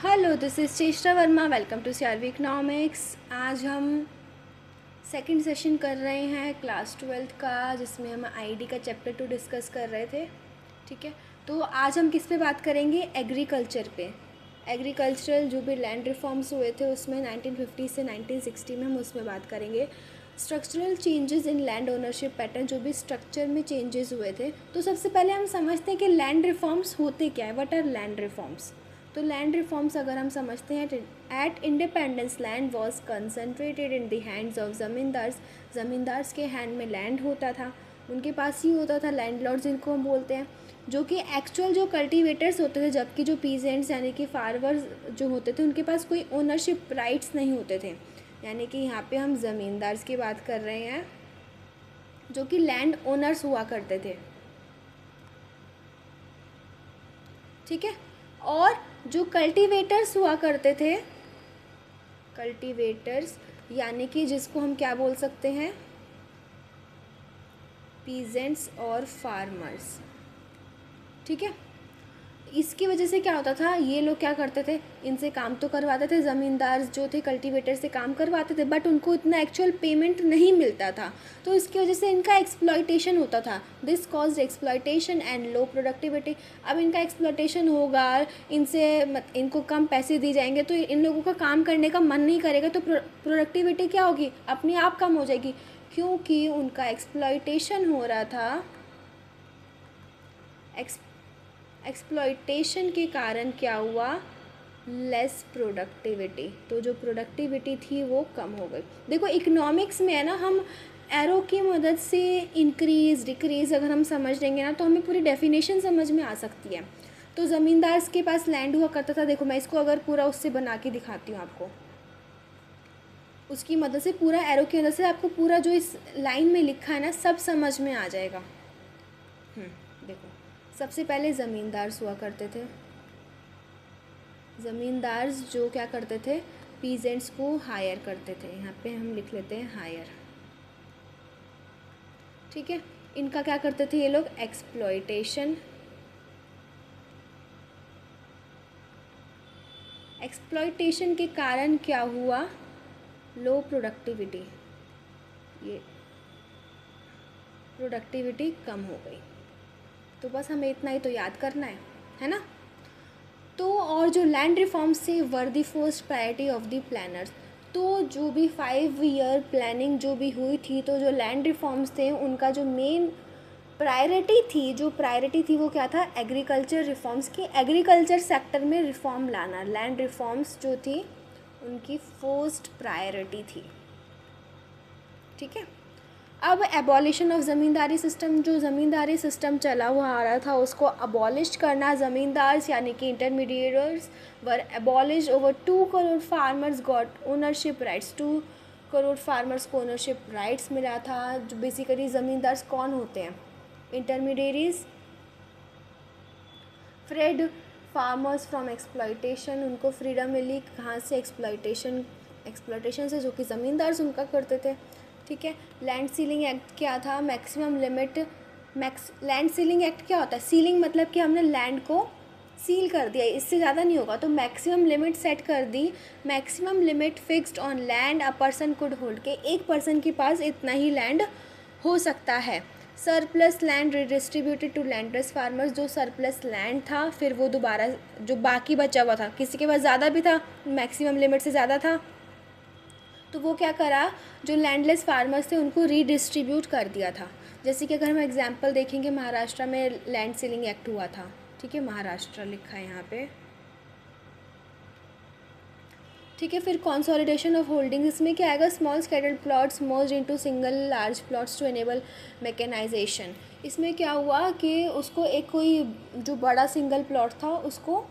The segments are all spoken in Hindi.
Hello, this is Cheshta Verma. Welcome to CRV economics. आज हम सेकंड सेशन कर रहे हैं क्लास 12th का, जिसमें हम आईडी का चैप्टर 2 डिस्कस कर रहे थे। ठीक है, तो आज हम किस पे बात करेंगे? एग्रीकल्चर पे। एग्रीकल्चरल जो भी लैंड रिफॉर्म्स हुए थे उसमें 1950 से 1960 में हम उसमें बात करेंगे। Structural changes in land ownership pattern, जो भी स्ट्रक्चर में चेंजेस हुए थे। तो सबसे पहले हम समझते हैं कि लैंड रिफॉर्म्स होते क्या है। What are land reforms? तो लैंड रिफॉर्म्स अगर हम समझते हैं, at independence land was concentrated in the hands of zamindars. Zamindars के हैंड में लैंड होता था, उनके पास ही होता था। लैंडलॉर्ड्स जिनको हम बोलते हैं, जो कि एक्चुअल जो कल्टीवेटर्स होते थे, जबकि जो पीजेंट्स यानी कि फार्मर्स जो होते थे उनके पास कोई ओनरशिप राइट्स नहीं होते थे। यानी कि यहाँ पे हम ज़मींदार्स की बात कर रहे हैं, जो कि लैंड ओनर्स हुआ करते थे। ठीक है, और जो कल्टीवेटर्स हुआ करते थे, कल्टीवेटर्स यानी कि जिसको हम क्या बोल सकते हैं, पीजेंट्स और फार्मर्स। ठीक है, इसकी वजह से क्या होता था, ये लोग क्या करते थे, इनसे काम तो करवाते थे, ज़मींदार जो थे कल्टीवेटर से काम करवाते थे, बट उनको इतना एक्चुअल पेमेंट नहीं मिलता था। तो इसकी वजह से इनका एक्सप्लॉयटेशन होता था। This caused exploitation and low productivity. अब इनका एक्सप्लॉयटेशन होगा, इनको कम पैसे दिए जाएंगे तो इन लोगों का काम करने का मन नहीं करेगा, तो प्रोडक्टिविटी क्या होगी, अपने आप कम हो जाएगी, क्योंकि उनका एक्सप्लॉयटेशन हो रहा था। एक्सप्लॉयटेशन के कारण क्या हुआ, लेस प्रोडक्टिविटी। तो जो प्रोडक्टिविटी थी वो कम हो गई। देखो इकोनॉमिक्स में है ना, हम एरो की मदद से इंक्रीज डिक्रीज अगर हम समझ लेंगे ना, तो हमें पूरी डेफिनेशन समझ में आ सकती है। तो ज़मींदार के पास लैंड हुआ करता था। देखो मैं इसको अगर पूरा उससे बना के दिखाती हूँ आपको, उसकी मदद से, पूरा एरो की मदद से आपको पूरा जो इस लाइन में लिखा है ना सब समझ में आ जाएगा। देखो सबसे पहले ज़मींदार हुआ करते थे। ज़मींदार जो क्या करते थे, पीजेंट्स को हायर करते थे। यहाँ पे हम लिख लेते हैं हायर। ठीक है, इनका क्या करते थे ये लोग, एक्सप्लॉयटेशन। एक्सप्लॉयटेशन के कारण क्या हुआ, लो प्रोडक्टिविटी, ये प्रोडक्टिविटी कम हो गई। तो बस हमें इतना ही तो याद करना है ना। तो और जो लैंड रिफॉर्म्स थे were the first priority of the planners. तो जो भी 5 ईयर प्लानिंग जो भी हुई थी, तो जो लैंड रिफॉर्म्स थे उनका जो मेन प्रायोरिटी थी वो क्या था, एग्रीकल्चर रिफॉर्म्स की। एग्रीकल्चर सेक्टर में रिफॉर्म लाना, लैंड रिफॉर्म्स जो थी उनकी फर्स्ट प्रायोरिटी थी। ठीक है, अब एबॉलिशन ऑफ ज़मींदारी सिस्टम, जो ज़मींदारी सिस्टम चला हुआ आ रहा था उसको अबॉलिश करना। ज़मींदार्स यानी कि intermediators were abolish. Over 2 crore farmers got ownership rights. 2 crore farmers को ओनरशिप राइट्स मिला था। जो बेसिकली ज़मींदार्स कौन होते हैं, intermediaries, freed farmers from exploitation. उनको फ्रीडम मिली कहाँ से, एक्सप्लॉयटेशन से, जो कि ज़मींदार उनका करते थे। ठीक है, लैंड सीलिंग एक्ट क्या था, maximum limit. Land ceiling act क्या होता है, सीलिंग मतलब कि हमने लैंड को सील कर दिया, इससे ज़्यादा नहीं होगा, तो मैक्सिमम लिमिट सेट कर दी। Maximum limit fixed on land a person could hold, के एक पर्सन के पास इतना ही लैंड हो सकता है। Surplus land redistributed to landless farmers. जो सरप्लस लैंड था फिर वो दोबारा, जो बाकी बचा हुआ था, किसी के पास ज़्यादा भी था, मैक्सिमम लिमिट से ज़्यादा था, तो वो क्या करा, जो लैंडलेस फार्मर्स थे उनको रीडिस्ट्रीब्यूट कर दिया था। जैसे कि अगर हम एग्जांपल देखेंगे, महाराष्ट्र में लैंड सीलिंग एक्ट हुआ था। ठीक है, महाराष्ट्र लिखा है यहाँ पे। ठीक है, फिर कंसोलिडेशन ऑफ होल्डिंग, इसमें क्या आएगा, small scattered plots merge into single large plots to enable mechanization. इसमें क्या हुआ कि उसको एक कोई जो बड़ा सिंगल प्लॉट था उसको,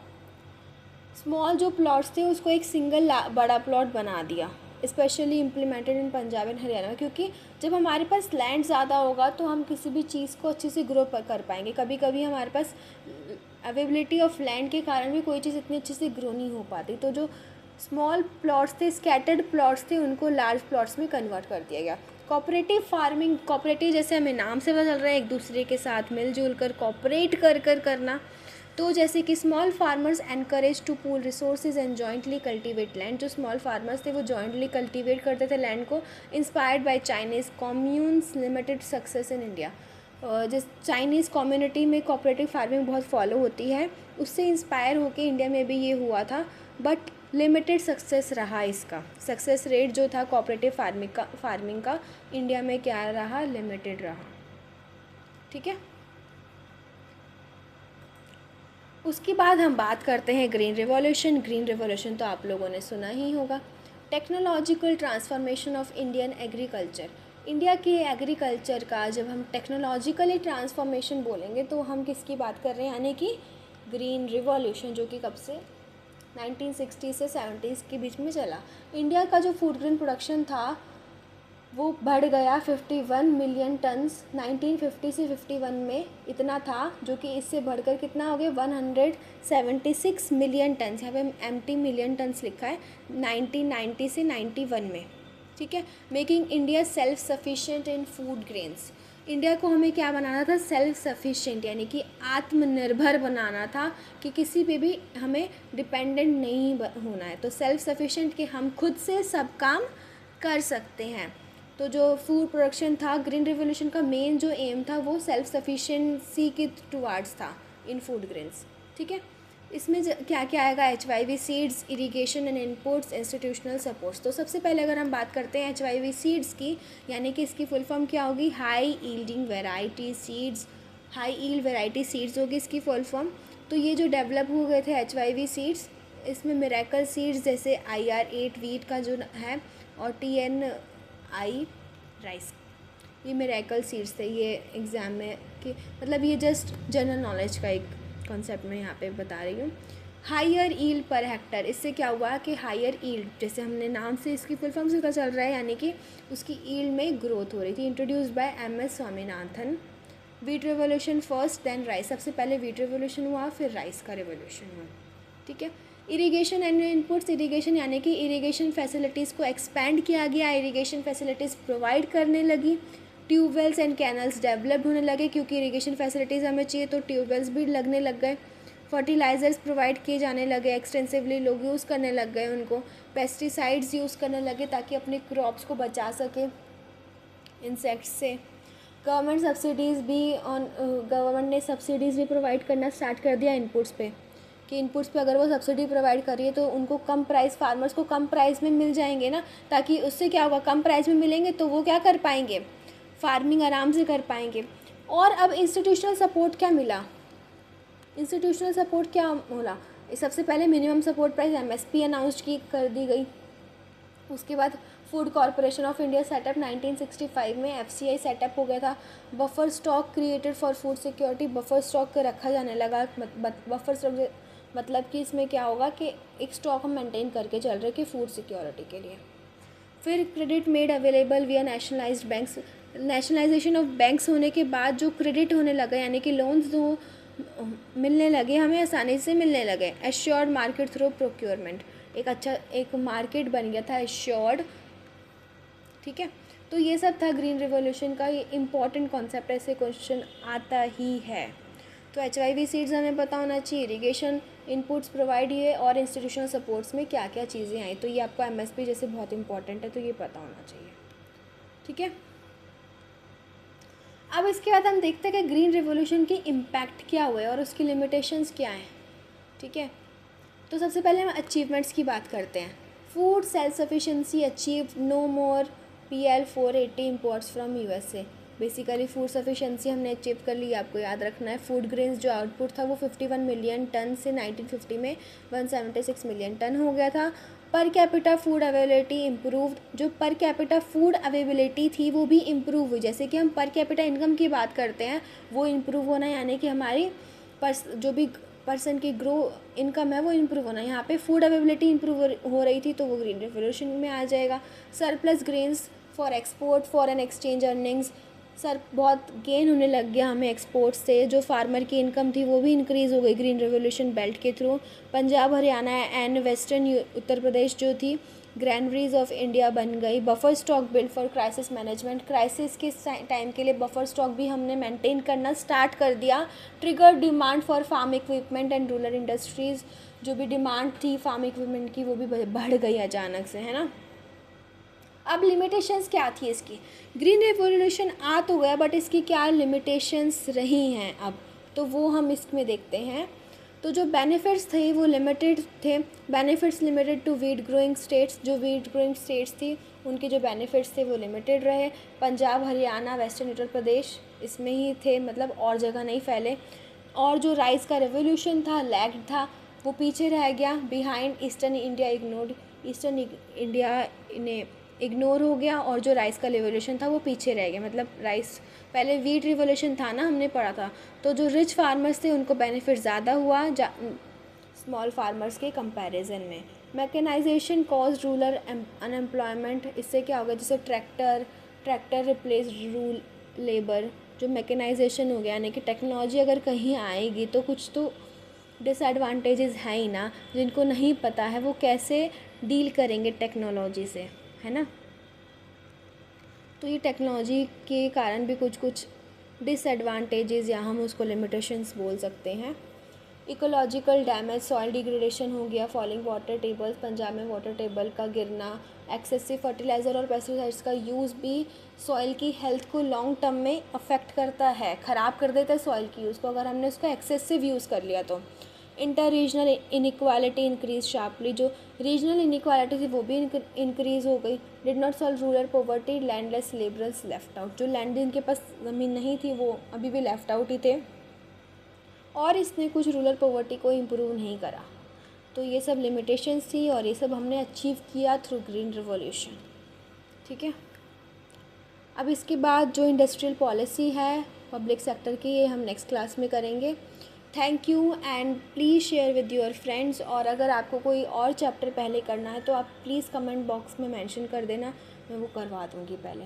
स्मॉल जो प्लॉट्स थे उसको एक सिंगल बड़ा प्लॉट बना दिया। Specially implemented in Punjab and Haryana, क्योंकि जब हमारे पास लैंड ज़्यादा होगा तो हम किसी भी चीज़ को अच्छे से ग्रो कर पाएंगे। कभी कभी हमारे पास अवेलेबिलिटी ऑफ लैंड के कारण भी कोई चीज़ इतनी अच्छे से ग्रो नहीं हो पाती, तो जो स्मॉल प्लॉट्स थे, स्कैटर्ड प्लॉट्स थे, उनको लार्ज प्लॉट्स में कन्वर्ट कर दिया गया। कोऑपरेटिव फार्मिंग, कोऑपरेटिव जैसे हमें नाम से पता चल रहा है, एक दूसरे के साथ मिलजुल कर कोऑपरेट कर करना, तो जैसे कि small farmers encourage to pool resources and jointly cultivate land, जो स्मॉल फार्मर्स थे वो जॉइंटली कल्टीवेट करते थे लैंड को, inspired by Chinese communes limited success in India. जिस चाइनीज़ कम्युनिटी में कोऑपरेटिव फार्मिंग बहुत फॉलो होती है, उससे इंस्पायर होकर इंडिया में भी ये हुआ था, बट लिमिटेड सक्सेस रहा इसका। सक्सेस रेट जो था कोऑपरेटिव फार्मिंग का इंडिया में क्या रहा, लिमिटेड रहा। ठीक है, उसके बाद हम बात करते हैं ग्रीन रिवॉल्यूशन। ग्रीन रिवॉल्यूशन तो आप लोगों ने सुना ही होगा। Technological transformation of Indian agriculture. India के एग्रीकल्चर का जब हम टेक्नोलॉजिकली ट्रांसफॉर्मेशन बोलेंगे तो हम किसकी बात कर रहे हैं, यानी कि ग्रीन रिवॉल्यूशन, जो कि कब से 1960 से 70s के बीच में चला। इंडिया का जो फूड ग्रेन प्रोडक्शन था वो बढ़ गया 51 मिलियन टन्स 1950 से 51 में, इतना था, जो कि इससे बढ़कर कितना हो गया 176 मिलियन टन्स। यहाँ पे एम्प्टी मिलियन टन्स लिखा है 1990 से 91 में। ठीक है, मेकिंग इंडिया सेल्फ सफिशिएंट इन फूड ग्रेन्स। इंडिया को हमें क्या बनाना था, सेल्फ सफिशिएंट, यानी कि आत्मनिर्भर बनाना था, कि किसी पे भी हमें डिपेंडेंट नहीं होना है। तो सेल्फ सफिशिएंट कि हम खुद से सब काम कर सकते हैं। तो जो फूड प्रोडक्शन था, ग्रीन रिवोल्यूशन का मेन जो एम था वो सेल्फ सफिशिएंसी के टुवार्ड्स था इन फूड ग्रेन्स। ठीक है, इसमें क्या क्या आएगा, HYV seeds, irrigation and inputs, institutional supports. तो सबसे पहले अगर हम बात करते हैं HYV सीड्स की, यानी कि इसकी फुल फॉर्म क्या होगी, high yielding variety seeds, high yield variety seeds होगी इसकी फुल फॉर्म। तो ये जो डेवलप हो गए थे HYV सीड्स, इसमें मिरेकल सीड्स जैसे IR8 वीट का जो है और TNI राइस, ये मिरेकल सीड्स थे। ये एग्ज़ाम में कि मतलब ये जस्ट जनरल नॉलेज का एक कॉन्सेप्ट मैं यहाँ पे बता रही हूँ। हायर ईल्ड पर हेक्टर, इससे क्या हुआ कि हायर ईल्ड, जैसे हमने नाम से इसकी फुल फॉर्म से पता चल रहा है, यानी कि उसकी ईल्ड में ग्रोथ हो रही थी। Introduced by MS Swaminathan. Wheat revolution first then rice, सबसे पहले वीट रेवोल्यूशन हुआ फिर राइस का रेवोल्यूशन हुआ। ठीक है, इरिगेशन एंड इनपुट्स। इरिगेशन यानी कि इरिगेशन फैसिलिटीज़ को एक्सपैंड किया गया, इरिगेशन फैसिलिटीज़ प्रोवाइड करने लगी, ट्यूबवेल्स एंड कैनल्स डेवलप्ड होने लगे, क्योंकि इरिगेशन फैसिलिटीज़ हमें चाहिए तो ट्यूबवेल्स भी लगने लग गए। फर्टिलाइज़र्स प्रोवाइड किए जाने लगे, एक्सटेंसिवली लोग यूज़ करने लग गए उनको। पेस्टिसाइड्स यूज़ करने लगे ताकि अपने क्रॉप्स को बचा सके इंसेक्ट्स से। गवर्नमेंट सब्सिडीज़ भी गवर्नमेंट ने सब्सिडीज़ भी प्रोवाइड करना स्टार्ट कर दिया इनपुट्स पे, कि इनपुट्स पे अगर वो सब्सिडी प्रोवाइड कर रही है तो उनको कम प्राइस, फार्मर्स को कम प्राइस में मिल जाएंगे ना, ताकि उससे क्या होगा, कम प्राइस में मिलेंगे तो वो क्या कर पाएंगे, फार्मिंग आराम से कर पाएंगे। और अब इंस्टीट्यूशनल सपोर्ट क्या मिला, इंस्टीट्यूशनल सपोर्ट क्या बोला, सबसे पहले minimum support price MSP announce की कर दी गई। उसके बाद food corporation of India setup 1965 में, FCI सेटअप हो गया था। Buffer stock created for food security, buffer stock रखा जाने लगा। बफर स्टॉक मतलब कि इसमें क्या होगा कि एक स्टॉक हम मेंटेन करके चल रहे कि फूड सिक्योरिटी के लिए। फिर क्रेडिट मेड अवेलेबल विया nationalised banks. Nationalisation of banks होने के बाद जो क्रेडिट होने लगा, यानी कि लोन्स जो मिलने लगे, हमें आसानी से मिलने लगे। एश्योर्ड मार्केट थ्रू प्रोक्योरमेंट, एक अच्छा एक मार्केट बन गया था एश्योर्ड। ठीक है, तो ये सब था ग्रीन रिवॉल्यूशन का, ये इंपॉर्टेंट कॉन्सेप्ट, ऐसे क्वेश्चन आता ही है। तो HYV सीड्स हमें पता होना चाहिए, इरिगेशन इनपुट्स प्रोवाइड ये, और इंस्टीट्यूशनल सपोर्ट्स में क्या क्या चीज़ें आई, तो ये आपको MSP जैसे बहुत इंपॉर्टेंट है, तो ये पता होना चाहिए। ठीक है, अब इसके बाद हम देखते हैं कि ग्रीन रिवॉल्यूशन की इम्पैक्ट क्या हुए और उसकी लिमिटेशंस क्या हैं। ठीक है, तो सबसे पहले हम अचीवमेंट्स की बात करते हैं। Food self sufficiency achieve, no more PL 480 imports from USA। Basically food sufficiency हमने अचीव कर ली, आपको याद रखना है। फूड ग्रेन्स जो आउटपुट था वो 51 मिलियन टन से 1950 में 176 मिलियन टन हो गया था। Per capita food availability improved, जो पर कैपिटा फूड अवेलेबिलिटी थी वो भी इम्प्रूव हुई। जैसे कि हम पर कैपिटा इनकम की बात करते हैं, वो इम्प्रूव होना, यानी कि हमारी जो भी पर्सन की ग्रो इनकम है वो इम्प्रूव होना। यहाँ पे फूड अवेलेबिलिटी इम्प्रूव हो रही थी, तो वो ग्रीन रिवॉल्यूशन में आ जाएगा। Surplus grains for export, foreign exchange earnings, बहुत गेन होने लग गया हमें एक्सपोर्ट से। जो फार्मर की इनकम थी वो भी इंक्रीज़ हो गई ग्रीन रेवोल्यूशन बेल्ट के through. Punjab, Haryana and western Uttar Pradesh जो थी ग्रैनरीज ऑफ इंडिया बन गई। Buffer stock build for crisis management, crisis के टाइम के लिए बफर स्टॉक भी हमने मेंटेन करना स्टार्ट कर दिया। Trigger demand for farm equipment and rural industries, जो भी डिमांड थी फार्म इक्विपमेंट की वो भी बढ़ गई अचानक से, है ना। अब लिमिटेशंस क्या थी इसकी, ग्रीन रेवोल्यूशन आ तो गया बट इसकी क्या लिमिटेशंस रही हैं अब, तो वो हम इसमें देखते हैं। तो जो बेनिफिट्स थे वो लिमिटेड थे, benefits limited to wheat growing states, जो वीट ग्रोइंग स्टेट्स थी उनके जो बेनिफिट्स थे वो लिमिटेड रहे। पंजाब, हरियाणा, वेस्टर्न उत्तर प्रदेश इसमें ही थे, मतलब और जगह नहीं फैले। और जो राइस का रेवोल्यूशन था लैग्ड था, वो पीछे रह गया, behind eastern India ignored, eastern India ने इग्नोर हो गया, और जो राइस का रिवोल्यूशन था वो पीछे रह गया। मतलब राइस पहले वीट रिवोल्यूशन था ना, हमने पढ़ा था, तो जो रिच फार्मर्स थे उनको बेनिफिट ज़्यादा हुआ स्मॉल फार्मर्स के कंपैरिजन में। मैकेनाइजेशन कॉज रूरल अनएम्प्लॉयमेंट, इससे क्या होगा, जैसे ट्रैक्टर रिप्लेस रूल लेबर, जो मैकेनाइजेशन हो गया यानी कि टेक्नोलॉजी अगर कहीं आएगी तो कुछ तो डिसएडवांटेजेस हैं ही ना, जिनको नहीं पता है वो कैसे डील करेंगे टेक्नोलॉजी से, है ना। तो ये टेक्नोलॉजी के कारण भी कुछ डिसएडवांटेजेस या हम उसको लिमिटेशंस बोल सकते हैं। इकोलॉजिकल डैमेज, सॉइल डिग्रेडेशन हो गया, फॉलिंग वाटर टेबल्स, पंजाब में वाटर टेबल का गिरना, एक्सेसिव फर्टिलाइज़र और पेस्टिसाइड्स का यूज़ भी सॉइल की हेल्थ को लॉन्ग टर्म में अफेक्ट करता है, ख़राब कर देता है सॉइल की यूज़ को अगर हमने उसका एक्सेसिव यूज़ कर लिया तो। Inter regional inequality increase sharply, जो रीजनल इनक्वालिटी थी वो भी इंक्रीज़ हो गई। Did not solve rural poverty, landless labourers left out, जो लैंड जिनके पास ज़मीन नहीं थी वो अभी भी लेफ्ट आउट ही थे, और इसने कुछ रूरल पॉवर्टी को इम्प्रूव नहीं करा। तो ये सब लिमिटेशंस थी और ये सब हमने अचीव किया थ्रू ग्रीन रिवॉल्यूशन, ठीक है। अब इसके बाद जो इंडस्ट्रियल पॉलिसी है पब्लिक सेक्टर की, ये हम नेक्स्ट क्लास में करेंगे। Thank you and please share with your friends, और अगर आपको कोई और चैप्टर पहले करना है तो आप प्लीज़ कमेंट बॉक्स में मेंशन कर देना, मैं वो करवा दूँगी पहले।